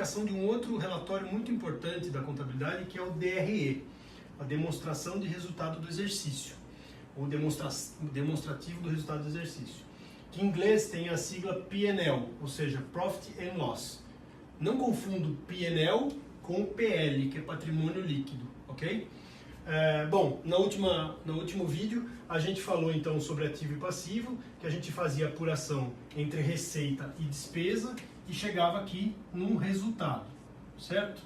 aplicação de um outro relatório muito importante da contabilidade, que é o DRE, a demonstração de resultado do exercício, ou demonstrativo do resultado do exercício, que em inglês tem a sigla P&L, ou seja, Profit and Loss. Não confundo P&L com PL, que é patrimônio líquido, ok? Bom, no último vídeo a gente falou então sobre ativo e passivo, que a gente fazia apuração entre receita e despesa e chegava aqui num resultado, certo?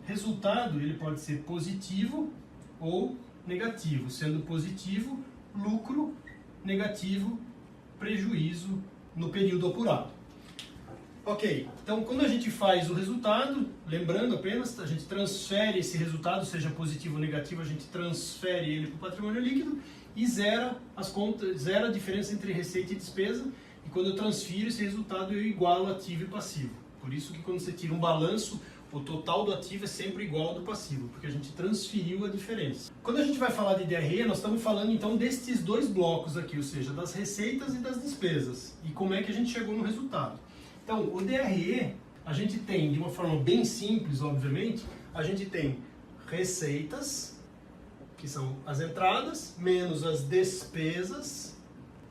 Resultado ele pode ser positivo ou negativo, sendo positivo, lucro, negativo, prejuízo no período apurado. Ok, então quando a gente faz o resultado, lembrando apenas, a gente transfere esse resultado, seja positivo ou negativo, a gente transfere ele para o patrimônio líquido e zera as contas, zera a diferença entre receita e despesa, e quando eu transfiro esse resultado eu igualo ativo e passivo. Por isso que quando você tira um balanço, o total do ativo é sempre igual ao do passivo, porque a gente transferiu a diferença. Quando a gente vai falar de DRE, nós estamos falando então destes dois blocos aqui, ou seja, das receitas e das despesas, e como é que a gente chegou no resultado. Então, o DRE, a gente tem, de uma forma bem simples, obviamente, a gente tem receitas, que são as entradas, menos as despesas,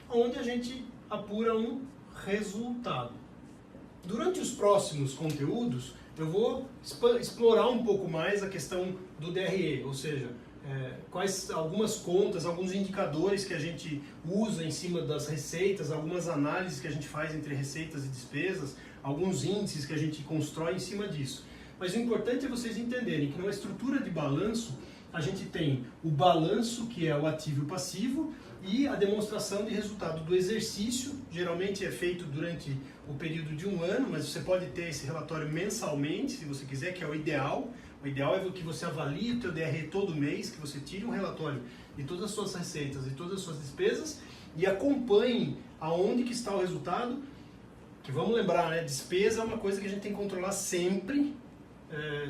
onde a gente apura um resultado. Durante os próximos conteúdos, eu vou explorar um pouco mais a questão do DRE, ou seja, quais algumas contas, alguns indicadores que a gente usa em cima das receitas, algumas análises que a gente faz entre receitas e despesas, alguns índices que a gente constrói em cima disso. Mas o importante é vocês entenderem que numa estrutura de balanço, a gente tem o balanço, que é o ativo e o passivo, e a demonstração de resultado do exercício, geralmente é feito durante o período de um ano, mas você pode ter esse relatório mensalmente, se você quiser, que é o ideal. O ideal é que você avalie o teu DRE todo mês, que você tire um relatório de todas as suas receitas e todas as suas despesas e acompanhe aonde que está o resultado, que vamos lembrar, né? Despesa é uma coisa que a gente tem que controlar sempre,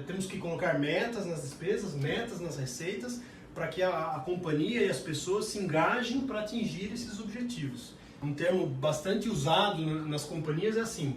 temos que colocar metas nas despesas, metas nas receitas, para que a companhia e as pessoas se engajem para atingir esses objetivos. Um termo bastante usado nas companhias é assim: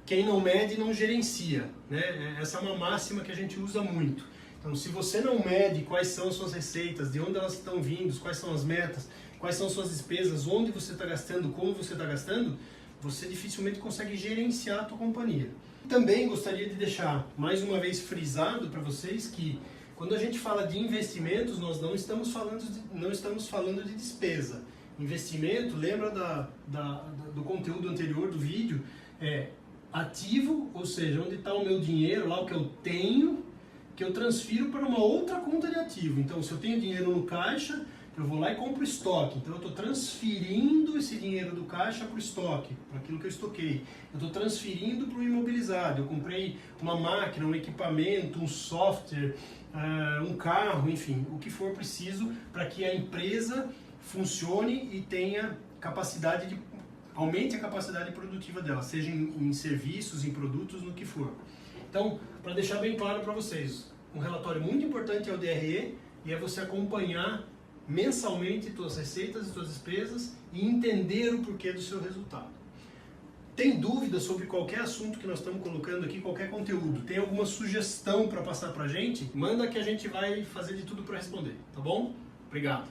quem não mede não gerencia, né? Essa é uma máxima que a gente usa muito. Então, se você não mede quais são as suas receitas, de onde elas estão vindo, quais são as metas, quais são as suas despesas, onde você está gastando, como você está gastando, você dificilmente consegue gerenciar a tua companhia. Também gostaria de deixar mais uma vez frisado para vocês que quando a gente fala de investimentos, nós não estamos falando de despesa. Investimento, lembra do conteúdo anterior do vídeo, ativo, ou seja, onde está o meu dinheiro, lá o que eu tenho, que eu transfiro para uma outra conta de ativo. Então, se eu tenho dinheiro no caixa, eu vou lá e compro estoque. Então, eu estou transferindo esse dinheiro do caixa para o estoque, para aquilo que eu estoquei. Eu estou transferindo para o imobilizado. Eu comprei uma máquina, um equipamento, um software, um carro, enfim, o que for preciso para que a empresa funcione e tenha capacidade de aumente a capacidade produtiva dela, seja em serviços, em produtos, no que for. Então, para deixar bem claro para vocês, um relatório muito importante é o DRE e é você acompanhar mensalmente suas receitas e suas despesas e entender o porquê do seu resultado. Tem dúvida sobre qualquer assunto que nós estamos colocando aqui, qualquer conteúdo? Tem alguma sugestão para passar para a gente? Manda que a gente vai fazer de tudo para responder, tá bom? Obrigado!